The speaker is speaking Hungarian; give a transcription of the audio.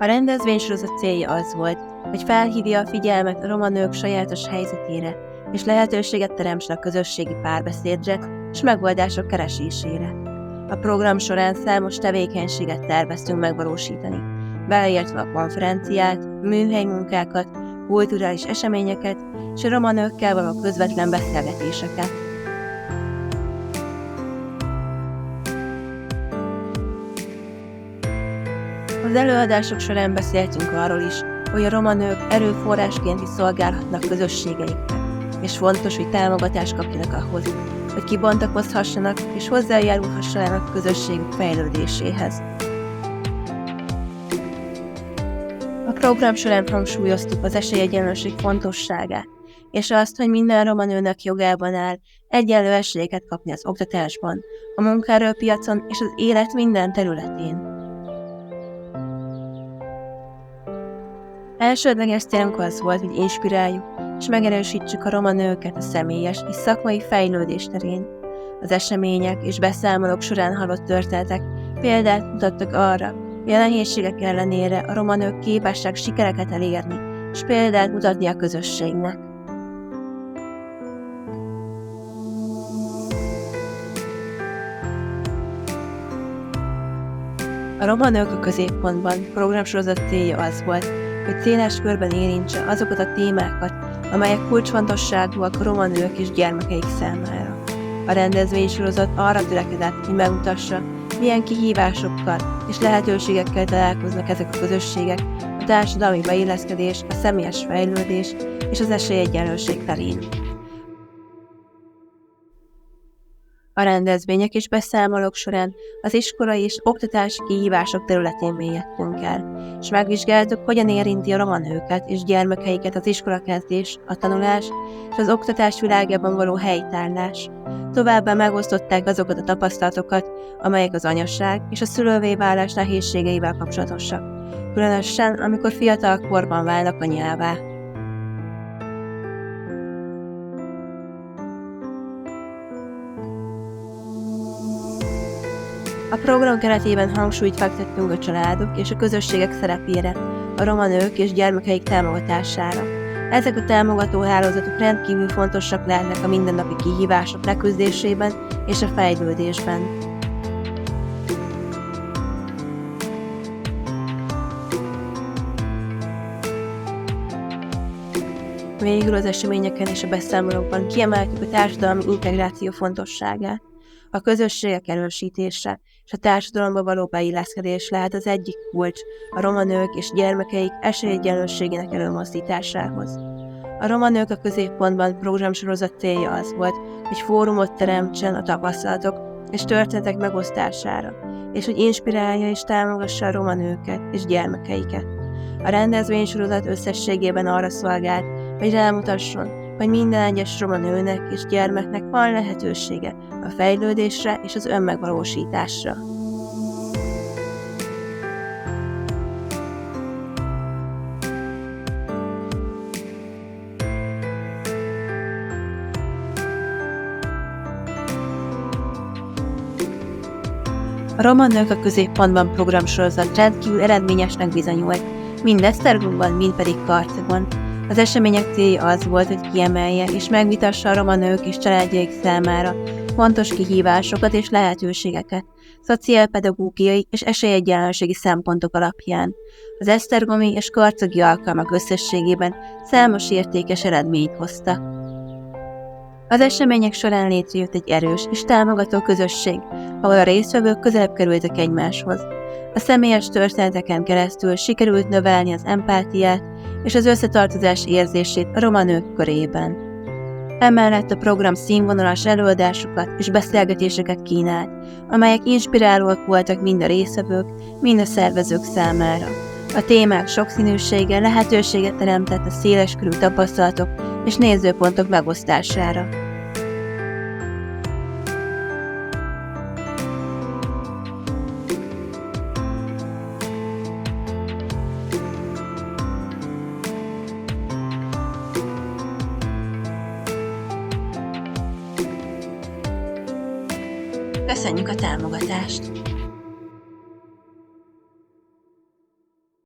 rendezvénysorozat célja az volt, hogy felhívja a figyelmet a roma nők sajátos helyzetére, és lehetőséget teremtsen a közösségi párbeszédre és megoldások keresésére. A program során számos tevékenységet terveztünk megvalósítani, beleértve a konferenciát, műhelymunkákat, kulturális eseményeket és a roma nőkkel való közvetlen beszélgetéseket. Az előadások során beszéltünk arról is, hogy a roma nők erőforrásként is szolgálhatnak közösségeiknek, és fontos, hogy támogatást kapjanak ahhoz, hogy kibontakozhassanak és hozzájárulhassanak a közösségük fejlődéséhez. A program során hangsúlyoztuk az esélyegyenlőség fontosságát, és azt, hogy minden roma nőnek jogában áll egyenlő esélyeket kapni az oktatásban, a munkaerőpiacon és az élet minden területén. Elsődleges célunk az volt, hogy inspiráljuk és megerősítsük a roma nőket a személyes és szakmai fejlődés terén. Az események és beszámolók során hallott történetek példát mutattak arra, hogy a nehézségek ellenére a roma nők képesek sikereket elérni, és példát mutatni a közösségnek. A roma nők a középpontban programsorozat célja az volt, hogy széles körben érintse azokat a témákat, amelyek kulcsfontosságúak a roma nők és gyermekeik számára. A rendezvénysorozat arra törekedett, hogy megmutassa, milyen kihívásokkal és lehetőségekkel találkoznak ezek a közösségek a társadalmi beilleszkedés, a személyes fejlődés és az esélyegyenlőség terén. A rendezvények és beszámolók során az iskolai és oktatási kihívások területén mélyedtünk el, és megvizsgáltuk, hogyan érinti a roma nőket és gyermekeiket az iskolakezdés, a tanulás és az oktatás világában való helytállás. Továbbá megosztották azokat a tapasztalatokat, amelyek az anyaság és a szülővé válás nehézségeivel kapcsolatosak, különösen amikor fiatal korban válnak anyává. A program keretében hangsúlyt fektettünk a családok és a közösségek szerepére, a roma nők és gyermekeik támogatására. Ezek a támogató hálózatok rendkívül fontosak lehetnek a mindennapi kihívások leküzdésében és a fejlődésben. Végül az eseményeken és a beszámolókban kiemeltük a társadalmi integráció fontosságát. A közösségek erősítése és a társadalomba való beilleszkedés lehet az egyik kulcs a roma nők és gyermekeik esélyegyenlőségének előmozdításához. A roma nők a középpontban programsorozat célja az volt, hogy fórumot teremtsen a tapasztalatok és történetek megosztására, és hogy inspirálja és támogassa a roma nőket és gyermekeiket. A rendezvénysorozat összességében arra szolgált, hogy rámutasson, hogy minden egyes roma nőnek és gyermeknek van lehetősége a fejlődésre és az önmegvalósításra. A roma nők a középpontban programsorozat rendkívül eredményesnek bizonyult, mind Esztergomban, mind pedig Karcagon. Az események célja az volt, hogy kiemelje és megvitassa a roma nők és családjaik számára fontos kihívásokat és lehetőségeket, szociálpedagógiai és esélyegyenlőségi szempontok alapján. Az esztergomi és karcagi alkalmak összességében számos értékes eredményt hoztak. Az események során létrejött egy erős és támogató közösség, ahol a résztvevők közelebb kerültek egymáshoz. A személyes történeteken keresztül sikerült növelni az empátiát és az összetartozás érzését a roma nők körében. Emellett a program színvonalas előadásokat és beszélgetéseket kínált, amelyek inspirálóak voltak mind a résztvevők, mind a szervezők számára. A témák sokszínűsége lehetőséget teremtett a széleskörű tapasztalatok és nézőpontok megosztására. Köszönjük a támogatást!